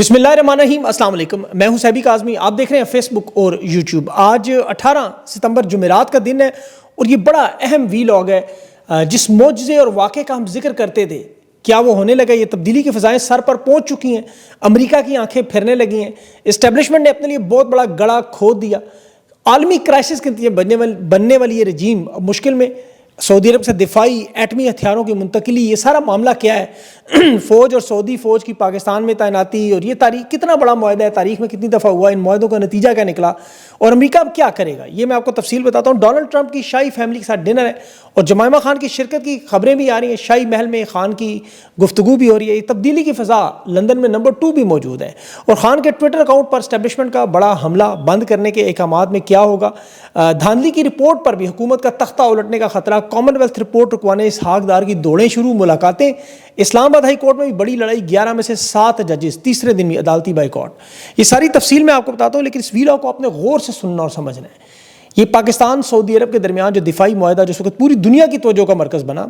بسم اللہ الرحمن الرحیم، السلام علیکم۔ میں ہوں صحبی کاظمی، آپ دیکھ رہے ہیں فیس بک اور یوٹیوب۔ آج 18 ستمبر جمعرات کا دن ہے اور یہ بڑا اہم ویلاگ ہے۔ جس معجزے اور واقعے کا ہم ذکر کرتے تھے، کیا وہ ہونے لگا؟ یہ تبدیلی کی فضائیں سر پر پہنچ چکی ہیں، امریکہ کی آنکھیں پھرنے لگی ہیں، اسٹیبلشمنٹ نے اپنے لیے بہت بڑا گڑھا کھود دیا، عالمی کرائسس کے نتیجے بننے والی یہ رجیم اب مشکل میں، سعودی عرب سے دفاعی ایٹمی ہتھیاروں کی منتقلی، یہ سارا معاملہ کیا ہے؟ فوج اور سعودی فوج کی پاکستان میں تعیناتی، اور یہ تاریخ کتنا بڑا معاہدہ ہے، تاریخ میں کتنی دفعہ ہوا، ان معاہدوں کا نتیجہ کیا نکلا اور امریکہ اب کیا کرے گا، یہ میں آپ کو تفصیل بتاتا ہوں۔ ڈونلڈ ٹرمپ کی شاہی فیملی کے ساتھ ڈنر ہے اور جمائمہ خان کی شرکت کی خبریں بھی آ رہی ہیں، شاہی محل میں خان کی گفتگو بھی ہو رہی ہے۔ یہ تبدیلی کی فضا لندن میں نمبر 2 بھی موجود ہے، اور خان کے ٹویٹر اکاؤنٹ پر اسٹیبلشمنٹ کا بڑا حملہ بند کرنے کے احکامات میں کیا ہوگا؟ دھاندلی کی رپورٹ پر بھی حکومت کا تختہ الٹنے کا خطرہ، common wealth report رکوانے Ishaq Dar کی دوڑیں شروع، ملاقاتیں اسلام آباد ہائی کورٹ میں بھی بڑی لڑائی، 11 میں سے 7 ججز، تیسرے دن بھی عدالتی بائیکاٹ۔ یہ ساری تفصیل میں آپ کو بتاتا ہوں، لیکن اس ویلاگ کو آپ نے غور سے سننا اور سمجھنا ہے۔ یہ پاکستان سعودی عرب کے درمیان جو دفاعی معاہدہ جو اس وقت پوری دنیا کی توجہ کا مرکز بنا،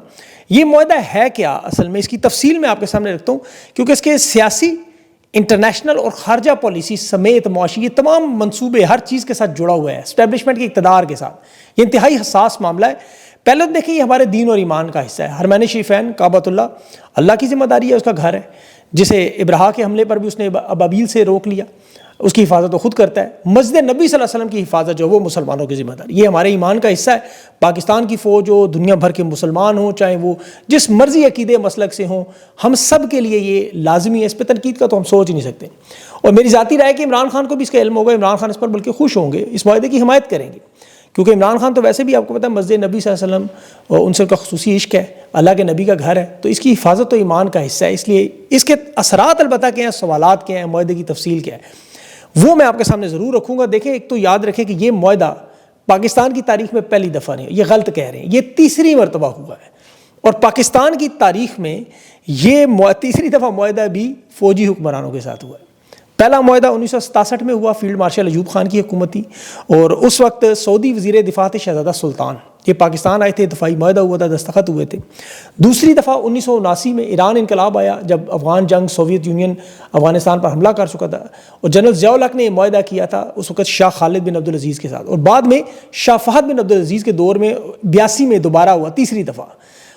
یہ معاہدہ ہے کیا اصل میں؟ اس کی تفصیل میں آپ کے سامنے رکھتا ہوں، کیونکہ اس کے سیاسی، انٹرنیشنل اور خارجہ پالیسی سمیت معاشی، یہ تمام منصوبے ہر چیز کے ساتھ جڑا ہوا ہے، اسٹیبلشمنٹ کے اقتدار کے ساتھ۔ یہ انتہائی حساس معاملہ ہے۔ پہلے تو دیکھیں، یہ ہمارے دین اور ایمان کا حصہ ہے۔ حرمین شریفین، کعبۃ اللہ کی ذمہ داری ہے، اس کا گھر ہے، جسے ابرہا کے حملے پر بھی اس نے ابابیل سے روک لیا، اس کی حفاظت وہ خود کرتا ہے۔ مسجد نبی صلی اللہ علیہ وسلم کی حفاظت جو وہ مسلمانوں کی ذمہ داری، یہ ہمارے ایمان کا حصہ ہے۔ پاکستان کی فوج ہو، دنیا بھر کے مسلمان ہوں، چاہے وہ جس مرضی عقیدے مسلک سے ہوں، ہم سب کے لیے یہ لازمی ہے۔ اس پہ تنقید کا تو ہم سوچ ہی نہیں سکتے، اور میری ذاتی رائے ہے کہ عمران خان کو بھی اس کا علم ہوگا، عمران خان اس پر بلکہ خوش ہوں گے، اس معاہدے کی حمایت کریں گے، کیونکہ عمران خان تو ویسے بھی آپ کو پتہ ہے مسجد نبی صلی اللہ علیہ وسلم اور ان سے کا خصوصی عشق ہے، اللہ کے نبی کا گھر ہے، تو اس کی حفاظت تو ایمان کا حصہ ہے۔ اس لیے اس کے اثرات البتہ کیا ہیں، سوالات کیا ہیں، معاہدے کی تفصیل کیا ہے، وہ میں آپ کے سامنے ضرور رکھوں گا۔ دیکھیں، ایک تو یاد رکھیں کہ یہ معاہدہ پاکستان کی تاریخ میں پہلی دفعہ نہیں، یہ غلط کہہ رہے ہیں، یہ تیسری مرتبہ ہوا ہے، اور پاکستان کی تاریخ میں یہ تیسری دفعہ معاہدہ بھی فوجی حکمرانوں کے ساتھ ہوا ہے۔ پہلا معاہدہ 1967 میں ہوا، فیلڈ مارشل ایوب خان کی حکومت تھی، اور اس وقت سعودی وزیر دفاع تھے شہزادہ سلطان، یہ پاکستان آئے تھے، دفاعی معاہدہ ہوا تھا، دستخط ہوئے تھے۔ دوسری دفعہ 1979 میں ایران انقلاب آیا، جب افغان جنگ، سوویت یونین افغانستان پر حملہ کر چکا تھا، اور جنرل ضیاء الحق نے یہ معاہدہ کیا تھا اس وقت شاہ خالد بن عبدالعزیز کے ساتھ، اور بعد میں شاہ فہد بن عبدالعزیز کے دور میں 82 میں دوبارہ ہوا، تیسری دفعہ۔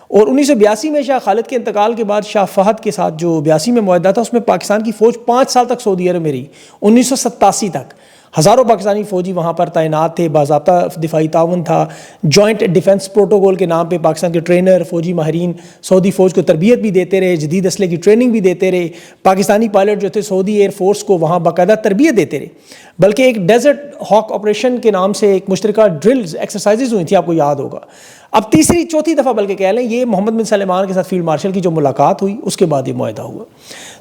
اور 1982 میں شاہ خالد کے انتقال کے بعد شاہ فہد کے ساتھ جو 82 میں معاہدہ تھا، اس میں پاکستان کی فوج 5 سال تک سعودی عرب میں رہی، 1987 تک ہزاروں پاکستانی فوجی وہاں پر تعینات تھے، باضابطہ دفاعی تعاون تھا، جوائنٹ ڈیفنس پروٹوکول کے نام پہ پاکستان کے ٹرینر، فوجی ماہرین سعودی فوج کو تربیت بھی دیتے رہے، جدید اسلحے کی ٹریننگ بھی دیتے رہے، پاکستانی پائلٹ جو تھے سعودی ایئر فورس کو وہاں باقاعدہ تربیت دیتے رہے، بلکہ ایک ڈیزرٹ ہاک آپریشن کے نام سے ایک مشترکہ ڈرلز ایکسرسائزز ہوئی تھی، آپ کو یاد ہوگا۔ اب تیسری چوتھی دفعہ بلکہ کہہ لیں، یہ محمد بن سلمان کے ساتھ فیلڈ مارشل کی جو ملاقات ہوئی، اس کے بعد یہ معاہدہ ہوا۔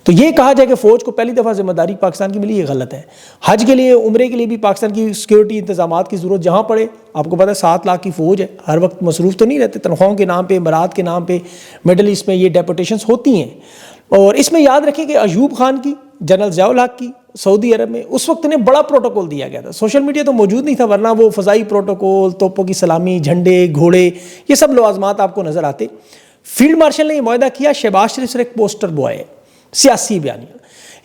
تو یہ کہا جائے کہ فوج کو پہلی دفعہ ذمہ داری پاکستان کی ملی، یہ غلط ہے۔ حج کے لیے، عمرے کے لیے بھی پاکستان کی سیکورٹی انتظامات کی ضرورت جہاں پڑے، آپ کو پتہ ہے 7 لاکھ کی فوج ہے، ہر وقت مصروف تو نہیں رہتے، تنخواہوں کے نام پہ، امارات کے نام پہ مڈل ایسٹ میں یہ ڈیپوٹیشنز ہوتی ہیں۔ اور اس میں یاد رکھیں کہ ایوب خان کی، جنرل ضیاء الحق کی سعودی عرب میں اس وقت انہیں بڑا پروٹوکول دیا گیا تھا، سوشل میڈیا تو موجود نہیں تھا، ورنہ وہ فضائی پروٹوکول، توپوں کی سلامی، جھنڈے، گھوڑے، یہ سب لوازمات آپ کو نظر آتے۔ فیلڈ مارشل نے یہ معاہدہ کیا، شہباز شریف سے ایک پوسٹر بوائے، سیاسی بیانیہ۔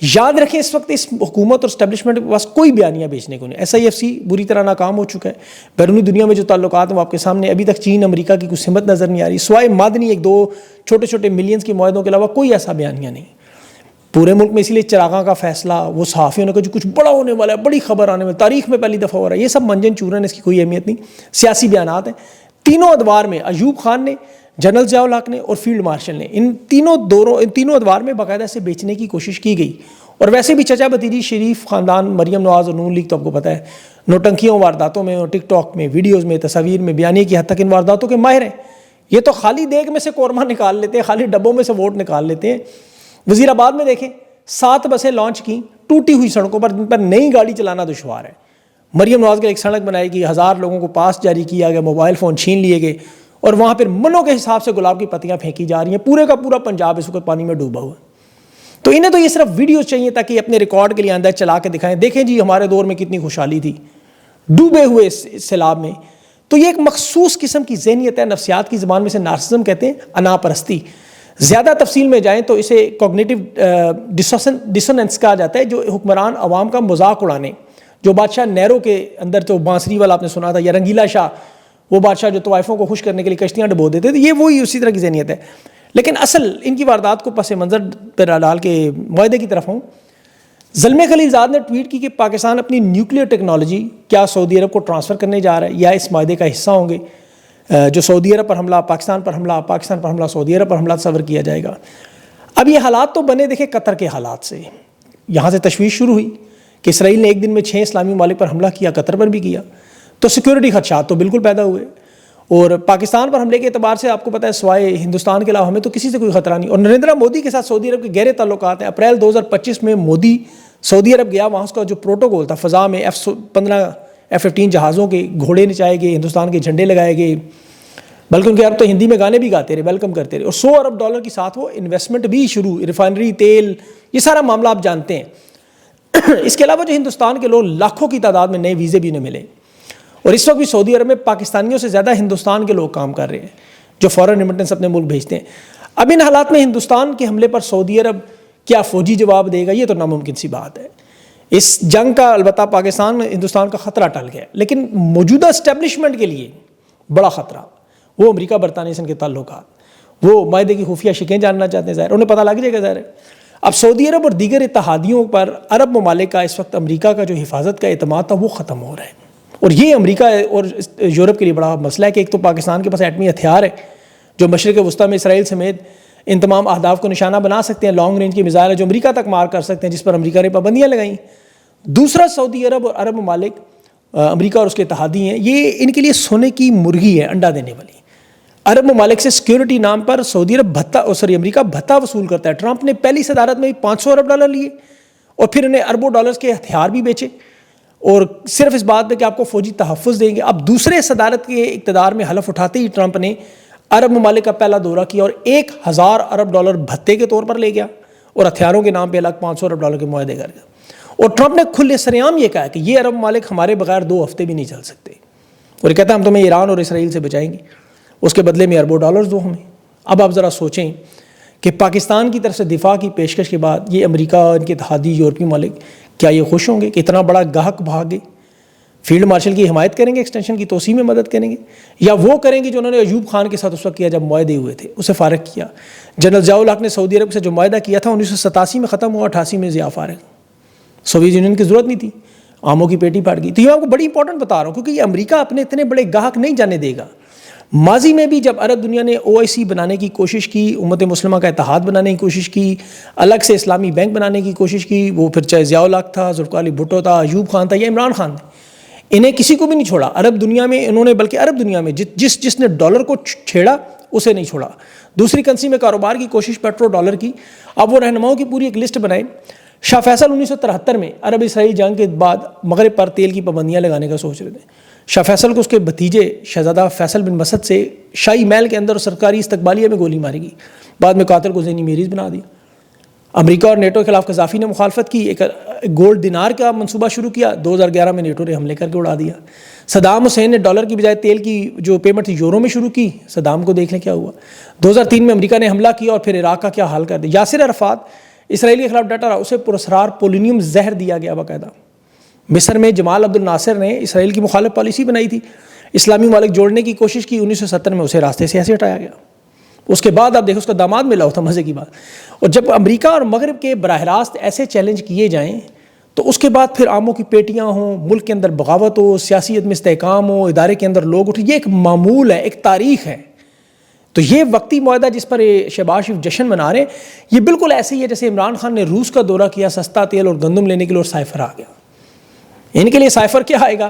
یاد رکھیں، اس وقت اس حکومت اور اسٹیبلشمنٹ کے پاس کوئی بیانیہ بیچنے کو نہیں۔ SIFC بری طرح ناکام ہو چکا ہے، بیرونی دنیا میں جو تعلقات ہیں وہ آپ کے سامنے، ابھی تک چین امریکہ کی کچھ سمت نظر نہیں آ رہی، سوائے مادنی 1-2 چھوٹے چھوٹے ملینز کے معاہدوں کے علاوہ کوئی ایسا بیانیہ نہیں پورے ملک میں۔ اسی لیے چراغاں کا فیصلہ، وہ صحافیوں نے کہا جو کچھ بڑا ہونے والا ہے، بڑی خبر آنے والی، تاریخ میں پہلی دفعہ ہو رہا ہے، یہ سب منجن چورن، اس کی کوئی اہمیت نہیں، سیاسی بیانات ہیں۔ تینوں ادوار میں ایوب خان نے، جنرل ضیاء الحق نے اور فیلڈ مارشل نے، ان تینوں ادوار میں باقاعدہ سے بیچنے کی کوشش کی گئی۔ اور ویسے بھی چچا بھتیجی شریف خاندان، مریم نواز اور نون لیگ تو آپ کو پتہ ہے نوٹنکیوں، وارداتوں میں اور ٹک ٹاک میں، ویڈیوز میں، تصاویر میں، بیانیے کی حد تک ان وارداتوں کے ماہر ہیں۔ یہ تو خالی دیگ میں سے قورمہ نکال لیتے ہیں، خالی ڈبوں میں سے ووٹ نکال لیتے ہیں۔ وزیر آباد میں دیکھیں، 7 بسیں لانچ کی ٹوٹی ہوئی سڑکوں پر، جن پر نئی گاڑی چلانا دشوار ہے۔ مریم نواز کے ایک سڑک بنائی گئی، 1000 لوگوں کو پاس جاری کیا گیا، موبائل فون چھین لیے گئے، اور وہاں پھر منوں کے حساب سے گلاب کی پتیاں پھینکی جا رہی ہیں۔ پورے کا پورا پنجاب اس وقت پانی میں ڈوبا ہوا ہے۔ تو انہیں تو یہ صرف ویڈیوز چاہیے تاکہ اپنے ریکارڈ کے لیے اندر چلا کے دکھائیں، دیکھیں جی ہمارے دور میں کتنی خوشحالی تھی، ڈوبے ہوئے اس سیلاب میں۔ تو یہ ایک مخصوص قسم کی ذہنیت ہے، نفسیات کی زبان میں سے نارسزم کہتے ہیں، انا پرستی۔ زیادہ تفصیل میں جائیں تو اسے کوگنیٹو ڈسوننس کہا جاتا ہے، جو حکمران عوام کا مذاق اڑانے، جو بادشاہ نیرو کے اندر تو بانسری والا آپ نے سنا تھا، یا رنگیلا شاہ، وہ بادشاہ جو طوائفوں کو خوش کرنے کے لیے کشتیاں ڈبو دیتے تھے، یہ وہی اسی طرح کی ذہنیت ہے. لیکن اصل ان کی واردات کو پس منظر پر ڈال کے معاہدے کی طرف ہوں. زلمے خلیل زاد نے ٹویٹ کی کہ پاکستان اپنی نیوکلیئر ٹیکنالوجی کیا سعودی عرب کو ٹرانسفر کرنے جا رہا ہے یا اس معاہدے کا حصہ ہوں گے. جو سعودی عرب پر حملہ، پاکستان پر حملہ، پاکستان پر حملہ، سعودی عرب پر حملہ تصور کیا جائے گا. اب یہ حالات تو بنے دیکھیں قطر کے حالات سے، یہاں سے تشویش شروع ہوئی کہ اسرائیل نے ایک دن میں 6 اسلامی ممالک پر حملہ کیا، قطر پر بھی کیا، تو سیکیورٹی خدشات تو بالکل پیدا ہوئے. اور پاکستان پر حملے کے اعتبار سے آپ کو پتہ ہے سوائے ہندوستان کے علاوہ ہمیں تو کسی سے کوئی خطرہ نہیں. اور نریندر مودی کے ساتھ سعودی عرب کے گہرے تعلقات ہیں. اپریل 2025 میں مودی سعودی عرب گیا، وہاں اس کا جو پروٹوکول تھا، فضا میں F-15 F-15 جہازوں کے گھوڑے نچائے گئے، ہندوستان کے جھنڈے لگائے گئے، بلکہ ان کے عرب تو ہندی میں گانے بھی گاتے رہے، ویلکم کرتے رہے. اور $100 ارب کی ساتھ وہ انویسٹمنٹ بھی شروع، ریفائنری، تیل، یہ سارا معاملہ آپ جانتے ہیں. اس کے علاوہ جو ہندوستان کے لوگ لاکھوں کی تعداد میں نئے ویزے بھی انہیں ملے. اور اس وقت بھی سعودی عرب میں پاکستانیوں سے زیادہ ہندوستان کے لوگ کام کر رہے ہیں جو فورن ریمیٹنس اپنے ملک بھیجتے ہیں. اب ان حالات میں ہندوستان کے حملے پر سعودی عرب کیا فوجی جواب دے گا، یہ تو ناممکن سی بات ہے. اس جنگ کا البتہ پاکستان ہندوستان کا خطرہ ٹل گیا، لیکن موجودہ اسٹیبلشمنٹ کے لیے بڑا خطرہ وہ امریکہ برطانیہ سے ان کے تعلقات، وہ معاہدے کی خفیہ شکیں جاننا چاہتے ہیں، ظاہر انہیں پتہ لگ جائے گا. ظاہر ہے اب سعودی عرب اور دیگر اتحادیوں پر عرب ممالک کا اس وقت امریکہ کا جو حفاظت کا اعتماد تھا وہ ختم ہو رہا ہے. اور یہ امریکہ اور یورپ کے لیے بڑا مسئلہ ہے کہ ایک تو پاکستان کے پاس ایٹمی ہتھیار ہے جو مشرق وسطیٰ میں اسرائیل سمیت ان تمام اہداف کو نشانہ بنا سکتے ہیں، لانگ رینج کی میزائل ہے جو امریکہ تک مار کر سکتے ہیں، جس پر امریکہ نے پابندیاں لگائیں. دوسرا سعودی عرب اور عرب ممالک امریکہ اور اس کے اتحادی ہیں، یہ ان کے لیے سونے کی مرغی ہے، انڈا دینے والی. عرب ممالک سے سیکیورٹی نام پر سعودی عرب امریکہ بھتہ وصول کرتا ہے. ٹرمپ نے پہلی صدارت میں $500 ارب لیے اور پھر انہیں اربوں ڈالرز کے ہتھیار بھی بیچے، اور صرف اس بات پہ کہ آپ کو فوجی تحفظ دیں گے. اب دوسرے صدارت کے اقتدار میں حلف اٹھاتے ہی ٹرمپ نے عرب ممالک کا پہلا دورہ کیا اور $1000 ارب بھتے کے طور پر لے گیا اور ہتھیاروں کے نام پہ الگ $500 ارب کے معاہدے کر گیا. اور ٹرمپ نے کھلے سرعام یہ کہا کہ یہ عرب ممالک ہمارے بغیر 2 ہفتے بھی نہیں چل سکتے، اور یہ کہتا ہے ہم تمہیں ایران اور اسرائیل سے بچائیں گے، اس کے بدلے میں اربوں ڈالرز دو ہمیں. اب آپ ذرا سوچیں کہ پاکستان کی طرف سے دفاع کی پیشکش کے بعد یہ امریکہ اور ان کے اتحادی یورپی ممالک کیا یہ خوش ہوں گے کہ اتنا بڑا گاہک بھاگے؟ فیلڈ مارشل کی حمایت کریں گے، ایکسٹینشن کی توسیع میں مدد کریں گے، یا وہ کریں گے جو انہوں نے ایوب خان کے ساتھ اس وقت کیا جب معاہدے ہوئے تھے، اسے فارغ کیا؟ جنرل ضیاء الحق نے سعودی عرب سے جو معاہدہ کیا تھا 1987 میں ختم ہوا، 88 میں ضیاء فارغ. سوویت یونین کی ضرورت نہیں تھی، آموں کی پیٹی پھٹ گئی. تو یہ آپ کو بڑی امپورٹنٹ بتا رہا ہوں کیونکہ یہ امریکہ اپنے اتنے بڑے گاہک نہیں جانے دے گا. ماضی میں بھی جب عرب دنیا نے OIC بنانے کی کوشش کی، امت مسلمہ کا اتحاد بنانے کی کوشش کی، الگ سے اسلامی بینک بنانے کی کوشش کی، وہ پھر چاہے ضیاء الحق تھا، ذوالفقار علی بھٹو تھا، ایوب خان تھا یا عمران خان تھا، انہیں کسی کو بھی نہیں چھوڑا عرب دنیا میں. انہوں نے بلکہ عرب دنیا میں جس نے ڈالر کو چھیڑا اسے نہیں چھوڑا. دوسری کرنسی میں کاروبار کی کوشش پیٹرو ڈالر کی. اب وہ رہنماؤں کی پوری ایک لسٹ بنائیں. شاہ فیصل 1973 میں عرب اسرائیل جنگ کے بعد مغرب پر تیل کی پابندیاں لگانے کا سوچ رہے تھے. شاہ فیصل کو اس کے بھتیجے شہزادہ فیصل بن مسعود سے شاہی محل کے اندر سرکاری استقبالیہ میں گولی ماری گئی. بعد میں قاتل کو ذہنی مریض بنا دیا. امریکہ اور نیٹو کے خلاف قذافی نے مخالفت کی، ایک گولڈ دینار کا منصوبہ شروع کیا، 2011 میں نیٹو نے حملے کر کے اڑا دیا. صدام حسین نے ڈالر کی بجائے تیل کی جو پیمنٹ تھی یورو میں شروع کی، صدام کو دیکھ لیں کیا ہوا. 2003 میں امریکہ نے حملہ کیا اور پھر عراق کا کیا حال کر دیا. یاسر عرفات اسرائیل کے خلاف ڈٹا رہا، اسے پراسرار پولینیم زہر دیا گیا باقاعدہ. مصر میں جمال عبد الناصر نے اسرائیل کی مخالف پالیسی بنائی تھی، اسلامی ممالک جوڑنے کی کوشش کی، 1970 میں اسے راستے سے ایسے ہٹایا گیا. اس کے بعد آپ دیکھیں اس کا داماد ملا ہوا تھا، مزے کی بات. اور جب امریکہ اور مغرب کے براہ راست ایسے چیلنج کیے جائیں تو اس کے بعد پھر آموں کی پیٹیاں ہوں، ملک کے اندر بغاوت ہو، سیاسی عدم استحکام ہو، ادارے کے اندر لوگ اٹھیں، یہ ایک معمول ہے، ایک تاریخ ہے. تو یہ وقتی معاہدہ جس پر شہباز شریف جشن منا رہے ہیں، یہ بالکل ایسے ہی ہے جیسے عمران خان نے روس کا دورہ کیا سستا تیل اور گندم لینے کے لیے اور سائفر آ گیا. ان کے لیے سائفر کیا آئے گا؟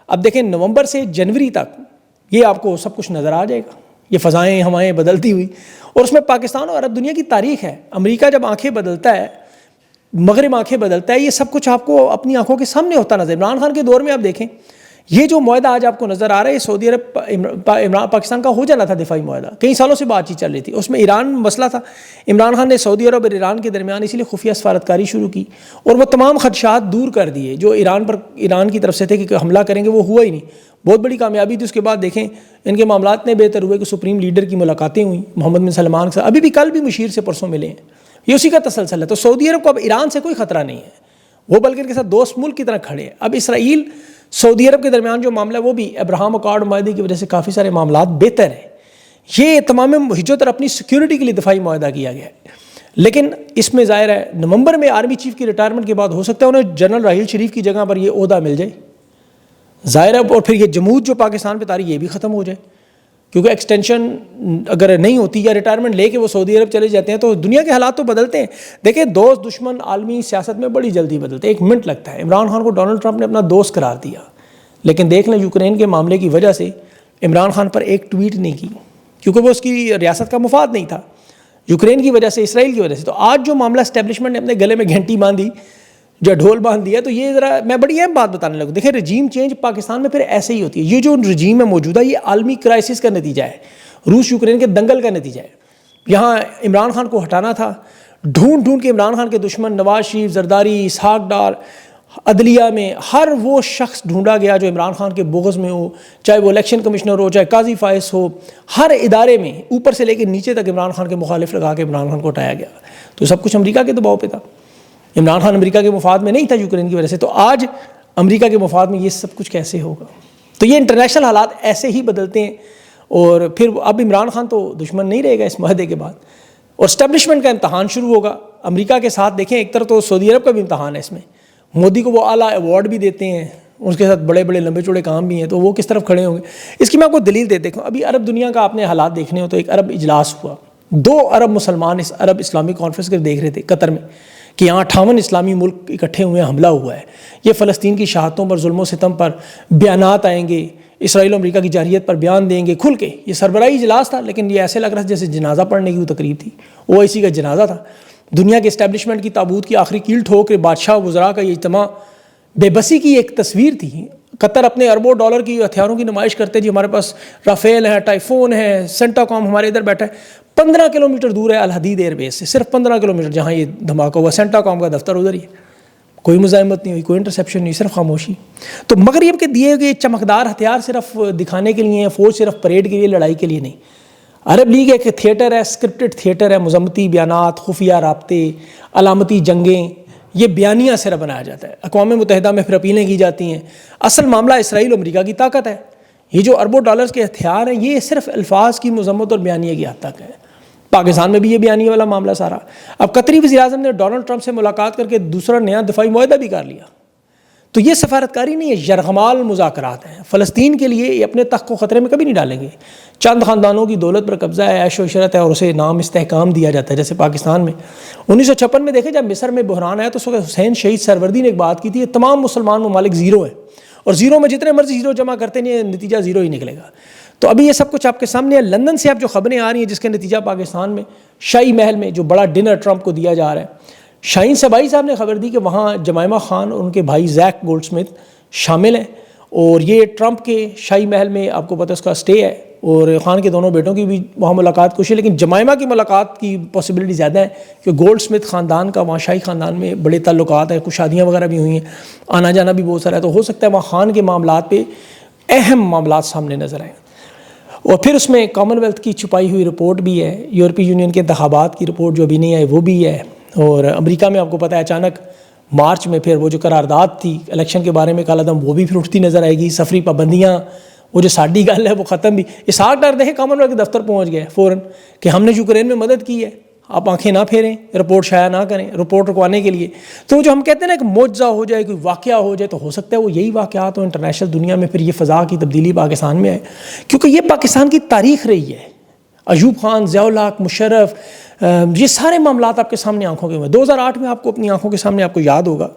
اب دیکھیں نومبر سے جنوری تک یہ آپ کو سب کچھ نظر آ جائے گا، یہ فضائیں ہوائیں بدلتی ہوئی، اور اس میں پاکستان اور عرب دنیا کی تاریخ ہے. امریکہ جب آنکھیں بدلتا ہے، مغرب آنکھیں بدلتا ہے، یہ سب کچھ آپ کو اپنی آنکھوں کے سامنے ہوتا نظر. عمران خان کے دور میں آپ دیکھیں یہ جو معاہدہ آج آپ کو نظر آ رہا ہے یہ سعودی عرب پاکستان کا ہو جانا تھا دفاعی معاہدہ، کئی سالوں سے بات چیت چل رہی تھی، اس میں ایران مسئلہ تھا. عمران خان نے سعودی عرب اور ایران کے درمیان اسی لیے خفیہ سفارتکاری شروع کی اور وہ تمام خدشات دور کر دیے جو ایران کی طرف سے تھے کہ حملہ کریں گے، وہ ہوا ہی نہیں. بہت بڑی کامیابی تھی. اس کے بعد دیکھیں ان کے معاملات اتنے بہتر ہوئے کہ سپریم لیڈر کی ملاقاتیں ہوئیں محمد بن سلمان کے ساتھ، ابھی بھی کل بھی مشیر سے پرسوں ملے ہیں. یہ اسی کا تسلسل ہے. تو سعودی عرب کو اب ایران سے کوئی خطرہ نہیں ہے، وہ بلکہ ان کے ساتھ دوست ملک کی طرح کھڑے ہیں. اب اسرائیل سعودی عرب کے درمیان جو معاملہ ہے وہ بھی ابراہم اکارڈ معاہدے کی وجہ سے کافی سارے معاملات بہتر ہیں. یہ تمام ہجرت اور اپنی سیکیورٹی کے لیے دفاعی معاہدہ کیا گیا ہے. لیکن اس میں ظاہر ہے نومبر میں آرمی چیف کی ریٹائرمنٹ کے بعد ہو سکتا ہے انہیں جنرل راحیل شریف کی جگہ پر یہ عہدہ مل جائے ظاہر ہے، اور پھر یہ جمود جو پاکستان پہ تاری یہ بھی ختم ہو جائے، کیونکہ ایکسٹینشن اگر نہیں ہوتی یا ریٹائرمنٹ لے کے وہ سعودی عرب چلے جاتے ہیں تو دنیا کے حالات تو بدلتے ہیں. دیکھیں دوست دشمن عالمی سیاست میں بڑی جلدی بدلتے ہیں، 1 منٹ لگتا ہے. عمران خان کو ڈونلڈ ٹرمپ نے اپنا دوست قرار دیا، لیکن دیکھ لیں یوکرین کے معاملے کی وجہ سے عمران خان پر ایک ٹویٹ نہیں کی، کیونکہ وہ اس کی ریاست کا مفاد نہیں تھا، یوکرین کی وجہ سے، اسرائیل کی وجہ سے. تو آج جو معاملہ اسٹیبلشمنٹ نے اپنے گلے میں گھنٹی باندھی جو ڈھول باندھ دیا، تو یہ ذرا میں بڑی اہم بات بتانے لگوں. دیکھیں رجیم چینج پاکستان میں پھر ایسے ہی ہوتی ہے. یہ جو رجیم ہے موجودہ یہ عالمی کرائسس کا نتیجہ ہے، روس یوکرین کے دنگل کا نتیجہ ہے. یہاں عمران خان کو ہٹانا تھا، ڈھونڈ کے عمران خان کے دشمن نواز شریف، زرداری، اسحاق ڈار، عدلیہ میں ہر وہ شخص ڈھونڈا گیا جو عمران خان کے بغض میں ہو، چاہے وہ الیکشن کمشنر ہو، چاہے قاضی فائز ہو، ہر ادارے میں اوپر سے لے کے نیچے تک عمران خان کے مخالف لگا کے عمران خان کو ہٹایا گیا. تو سب کچھ امریکہ کے دباؤ پہ تھا. عمران خان امریکہ کے مفاد میں نہیں تھا یوکرین کی وجہ سے. تو آج امریکہ کے مفاد میں یہ سب کچھ کیسے ہوگا؟ تو یہ انٹرنیشنل حالات ایسے ہی بدلتے ہیں، اور پھر اب عمران خان تو دشمن نہیں رہے گا اس معاہدے کے بعد، اور اسٹیبلشمنٹ کا امتحان شروع ہوگا امریکہ کے ساتھ. دیکھیں ایک طرف تو سعودی عرب کا بھی امتحان ہے، اس میں مودی کو وہ اعلیٰ ایوارڈ بھی دیتے ہیں، اس کے ساتھ بڑے بڑے لمبے چوڑے کام بھی ہیں، تو وہ کس طرف کھڑے ہوں گے. اس کی میں آپ کو دلیل دے دیکھوں. ابھی عرب دنیا کا آپ نے حالات دیکھنے ہو تو ایک عرب اجلاس ہوا، 2 عرب مسلمان اس عرب اسلامک کانفرنس کے دیکھ رہے تھے قطر میں کہ یہاں 58 اسلامی ملک اکٹھے ہوئے ہیں، حملہ ہوا ہے، یہ فلسطین کی شہادتوں پر، ظلم و ستم پر بیانات آئیں گے، اسرائیل و امریکہ کی جارحیت پر بیان دیں گے کھل کے. یہ سربراہی اجلاس تھا، لیکن یہ ایسے لگ رہا تھا جیسے جنازہ پڑھنے کی وہ تقریب تھی، وہ اسی کا جنازہ تھا. دنیا کے اسٹیبلشمنٹ کی تابوت کی آخری کیل ٹھوک کے بادشاہ وزراء کا یہ اجتماع بے بسی کی ایک تصویر تھی. قطر اپنے اربوں ڈالر کی ہتھیاروں کی نمائش کرتے جی، ہمارے پاس رافیل ہے، ٹائفون ہے، سینٹا کام ہمارے ادھر بیٹھا ہے. 15 کلومیٹر دور ہے الحدید ایئر بیس سے، صرف 15 کلومیٹر جہاں یہ دھماکہ ہوا، سینٹا کام کا دفتر ادھر ہی ہے. کوئی مزاحمت نہیں ہوئی، کوئی انٹرسیپشن نہیں، صرف خاموشی. تو مغرب کے دیے گئے چمکدار ہتھیار صرف دکھانے کے لیے ہیں، فوج صرف پریڈ کے لیے، لڑائی کے لیے نہیں. عرب لیگ ایک تھیٹر ہے، اسکرپٹڈ تھیٹر ہے، مذمتی بیانات، خفیہ رابطے، علامتی جنگیں، یہ بیانیہ صرف بنایا جاتا ہے. اقوام متحدہ میں پھر اپیلیں کی جاتی ہیں. اصل معاملہ اسرائیل و امریکہ کی طاقت ہے. یہ جو اربوں ڈالرز کے ہتھیار ہیں یہ صرف الفاظ کی مذمت اور بیانیہ کی حد تک ہے. پاکستان میں بھی یہ بیانیہ والا معاملہ سارا. اب قطری وزیر اعظم نے ڈونلڈ ٹرمپ سے ملاقات کر کے دوسرا نیا دفاعی معاہدہ بھی کر لیا. تو یہ سفارتکاری نہیں ہے، یرغمال مذاکرات ہیں. فلسطین کے لیے یہ اپنے تخت کو خطرے میں کبھی نہیں ڈالیں گے. چند خاندانوں کی دولت پر قبضہ ہے، عیش و عشرت ہے، اور اسے نام استحکام دیا جاتا ہے. جیسے پاکستان میں 1956 میں دیکھیں جب مصر میں بحران آیا تو اس وقت حسین شہید سروردی نے ایک بات کی تھی، یہ تمام مسلمان ممالک زیرو ہیں، اور زیرو میں جتنے مرضی زیرو جمع کرتے ہیں نتیجہ زیرو ہی نکلے گا. تو ابھی یہ سب کچھ آپ کے سامنے ہے. لندن سے اب جو خبریں آ رہی ہیں جس کے نتیجہ پاکستان میں شاہی محل میں جو بڑا ڈنر ٹرمپ کو دیا جا رہا ہے، شاہین سبائی صاحب نے خبر دی کہ وہاں جمائمہ خان اور ان کے بھائی زیک گولڈ سمتھ شامل ہیں، اور یہ ٹرمپ کے شاہی محل میں آپ کو پتہ اس کا سٹے ہے، اور خان کے دونوں بیٹوں کی بھی وہاں ملاقات کوشش ہے. لیکن جمائمہ کی ملاقات کی پاسبلٹی زیادہ ہے کہ گولڈ سمتھ خاندان کا وہاں شاہی خاندان میں بڑے تعلقات ہیں، کچھ شادیاں وغیرہ بھی ہوئی ہیں، آنا جانا بھی بہت سارا ہے. تو ہو سکتا ہے وہاں خان کے معاملات پہ اہم معاملات سامنے نظر آئیں. اور پھر اس میں کامن ویلتھ کی چھپائی ہوئی رپورٹ بھی ہے، یورپی یونین کے انتخابات کی رپورٹ جو ابھی نہیں آئی وہ بھی ہے. اور امریکہ میں آپ کو پتہ ہے اچانک مارچ میں پھر وہ جو قرارداد تھی الیکشن کے بارے میں کالا دم، وہ بھی پھر اٹھتی نظر آئے گی. سفری پابندیاں، وہ جو ساڈی گل ہے وہ ختم بھی. اسحاق ڈار دیکھیں کامن ویلتھ کے دفتر پہنچ گئے فوراً کہ ہم نے یوکرین میں مدد کی ہے، آپ آنکھیں نہ پھیریں، رپورٹ شائع نہ کریں، رپورٹ رکوانے کے لیے. تو جو ہم کہتے ہیں نا کہ معجزہ ہو جائے، کوئی واقعہ ہو جائے، تو ہو سکتا ہے وہ یہی واقعات ہو انٹرنیشنل دنیا میں، پھر یہ فضا کی تبدیلی پاکستان میں ہے. کیونکہ یہ پاکستان کی تاریخ رہی ہے. ایوب خان، ضیاء الحق، مشرف، یہ سارے معاملات آپ کے سامنے آنکھوں کے ہوئے. 2008 میں آپ کو اپنی آنکھوں کے سامنے آپ کو یاد ہوگا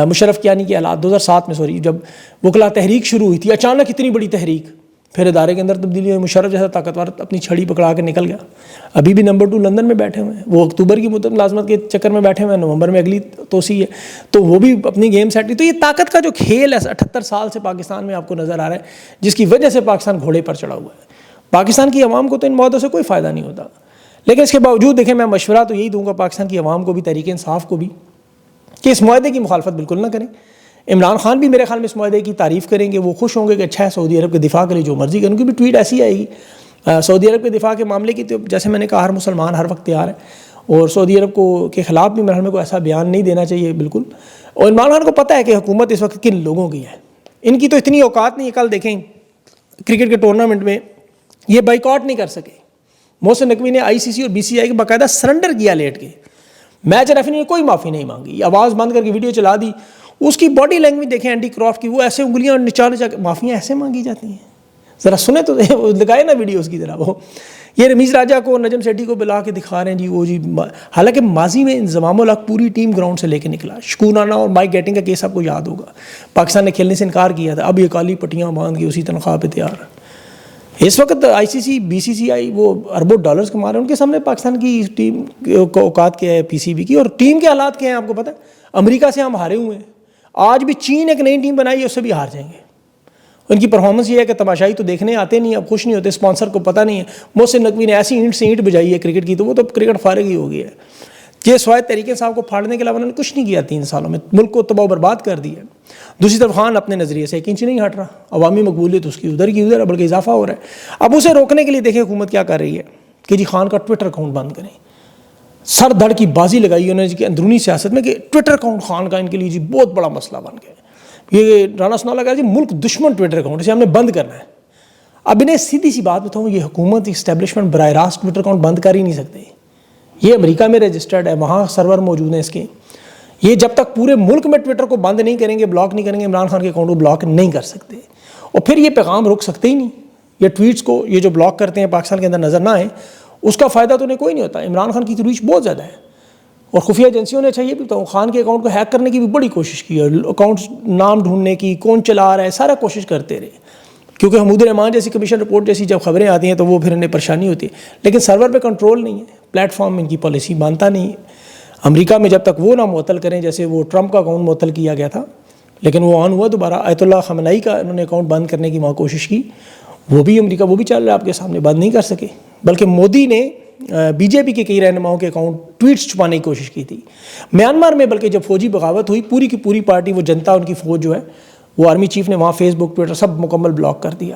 مشرف کیانی کے حالات، 2007 میں جب وکلا تحریک شروع ہوئی تھی، اچانک اتنی بڑی تحریک پھر ادارے کے اندر تبدیلی ہوئی, مشرف جیسا طاقتور اپنی چھڑی پکڑا کے نکل گیا. ابھی بھی نمبر 2 لندن میں بیٹھے ہوئے ہیں, وہ اکتوبر کی ملازمت کے چکر میں بیٹھے ہوئے ہیں, نومبر میں اگلی توسیع ہے, تو وہ بھی اپنی گیم سیٹ کی. تو یہ طاقت کا جو کھیل ہے 78 سال سے پاکستان میں آپ کو نظر آ رہا ہے, جس کی وجہ سے پاکستان گھوڑے پر چڑھا ہوا ہے. پاکستان کی عوام کو تو ان معاہدوں سے کوئی فائدہ نہیں ہوتا, لیکن اس کے باوجود دیکھیں میں مشورہ تو یہی دوں گا پاکستان کی عوام کو بھی, تحریک انصاف کو بھی, کہ اس معاہدے کی مخالفت بالکل نہ کریں. عمران خان بھی میرے خیال میں اس معاہدے کی تعریف کریں گے, وہ خوش ہوں گے کہ اچھا ہے سعودی عرب کے دفاع کے لیے جو مرضی کریں. ان کی بھی ٹویٹ ایسی آئے گی سعودی عرب کے دفاع کے معاملے کی, تو جیسے میں نے کہا ہر مسلمان ہر وقت تیار ہے, اور سعودی عرب کے خلاف بھی میرے خیال میں کوئی ایسا بیان نہیں دینا چاہیے بالکل. اور عمران خان کو پتہ ہے کہ حکومت اس وقت کن لوگوں کی ہے, ان کی تو اتنی اوقات نہیں ہے. کل دیکھیں کرکٹ کے ٹورنامنٹ میں یہ بائیکاٹ نہیں کر سکے, محسن نقوی نے ICC اور BCCI کو باقاعدہ سرنڈر کیا لیٹ کے, میچ ریفری نے کوئی معافی نہیں مانگی, آواز بند کر کے ویڈیو چلا دی. اس کی باڈی لینگویج دیکھیں اینڈی کرافٹ کی, وہ ایسے انگلیاں نچا کے معافیاں ایسے مانگی جاتی ہیں. ذرا سنیں تو لگائے نا ویڈیو اس کی ذرا. وہ یہ رمیز راجہ کو نجم سیٹھی کو بلا کے دکھا رہے ہیں جی, وہ جی حالانکہ ماضی میں انضمام الحق پوری ٹیم گراؤنڈ سے لے کے نکلا. شکون رانا اور مائک گیٹنگ کا کیس آپ کو یاد ہوگا, پاکستان نے کھیلنے سے انکار کیا تھا, اب یہ کالی پٹیاں باندھ کے اسی تنخواہ پہ تیار. اس وقت ICC BCCI وہ اربوں ڈالرز کما رہے ہیں, ان کے سامنے پاکستان کی ٹیم کو اوقات کیا ہے PCB کی, اور ٹیم کے حالات کیا ہیں آپ کو پتہ ہے. امریکہ سے ہم ہارے ہوئے ہیں, آج بھی چین ایک نئی ٹیم بنائی ہے, اس سے بھی ہار جائیں گے. ان کی پرفارمنس یہ ہے کہ تماشائی تو دیکھنے آتے نہیں, اب خوش نہیں ہوتے, اسپانسر کو پتہ نہیں ہے. محسن نقوی نے ایسی اینٹ سے اینٹ بجائی ہے کرکٹ کی, تو وہ تو کرکٹ فارغ ہی ہو گئی ہے. یہ سوائے تحریک انصاف کو پھاڑنے کے علاوہ انہوں نے کچھ نہیں کیا 3 سالوں میں, ملک کو تباہ و برباد کر دیا. دوسری طرف خان اپنے نظریے سے 1 انچ نہیں ہٹ رہا, عوامی مقبولیت اس کی ادھر کی ادھر ہے, بلکہ اضافہ ہو رہا ہے. اب اسے روکنے کے لیے دیکھیں حکومت کیا کر رہی ہے کہ جی خان کا ٹویٹر اکاؤنٹ بند کریں. سر دھڑ کی بازی لگائی انہوں نے اندرونی سیاست میں کہ ٹویٹر اکاؤنٹ خان کا ان کے لیے جی بہت بڑا مسئلہ بن گیا. یہ رانا ثناء اللہ کہا جی ملک دشمن ٹویٹر اکاؤنٹ, اسے ہم نے بند کرنا ہے. اب انہیں سیدھی سی بات بتاؤں, یہ حکومت اسٹیبلشمنٹ براہ راست ٹویٹر اکاؤنٹ بند کر ہی نہیں سکتے. یہ امریکہ میں رجسٹرڈ ہے, وہاں سرور موجود ہیں اس کے. یہ جب تک پورے ملک میں ٹویٹر کو بند نہیں کریں گے, بلاک نہیں کریں گے, عمران خان کے اکاؤنٹ کو بلاک نہیں کر سکتے. اور پھر یہ پیغام رک سکتے ہی نہیں. یہ ٹویٹس کو یہ جو بلاک کرتے ہیں پاکستان کے اندر نظر نہ آئے, اس کا فائدہ تو انہیں کوئی نہیں ہوتا. عمران خان کی ریچ بہت زیادہ ہے, اور خفیہ ایجنسیوں نے, اچھا یہ بھی بتاؤں, خان کے اکاؤنٹ کو ہیک کرنے کی بھی بڑی کوشش کی ہے. اکاؤنٹس نام ڈھونڈنے کی, کون چلا رہا ہے, سارا کوشش کرتے رہے. کیونکہ حمود الرحمان جیسی کمیشن رپورٹ جیسی جب خبریں آتی ہیں تو وہ پھر انہیں پریشانی ہوتی ہے. لیکن سرور پہ کنٹرول نہیں ہے, پلیٹ فارم ان کی پالیسی مانتا نہیں ہے. امریکہ میں جب تک وہ نہ معطل کریں, جیسے وہ ٹرمپ کا اکاؤنٹ معطل کیا گیا تھا لیکن وہ آن ہوا دوبارہ, آیت اللہ خامنئی کا انہوں نے اکاؤنٹ بند کرنے کی وہاں کوشش کی, وہ بھی امریکہ وہ بھی چل رہا ہے آپ کے سامنے, بند نہیں کر سکے. بلکہ مودی نے BJP کے کئی رہنماؤں کے اکاؤنٹ ٹویٹس چھپانے کی کوشش کی تھی. میانمار میں بلکہ جب فوجی بغاوت ہوئی, پوری کی پوری پارٹی, وہ جنتا, ان کی فوج جو ہے, وہ آرمی چیف نے وہاں فیس بک ٹویٹر سب مکمل بلاک کر دیا.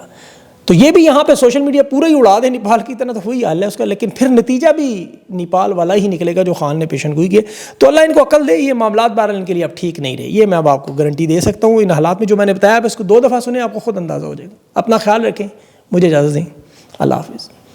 تو یہ بھی یہاں پہ سوشل میڈیا پورا ہی اڑا دے نیپال کی طرح, تو وہی حال ہے اس کا. لیکن پھر نتیجہ بھی نیپال والا ہی نکلے گا جو خان نے پیشن گوئی کی. تو اللہ ان کو عقل دے. یہ معاملات بہرحال ان کے لیے اب ٹھیک نہیں رہے, یہ میں اب آپ کو گارنٹی دے سکتا ہوں. ان حالات میں جو میں نے بتایا, اب اس کو 2 دفعہ سنیں, آپ کو خود اندازہ ہو جائے گا. اپنا خیال رکھیں, مجھے اجازت دیں, اللہ حافظ.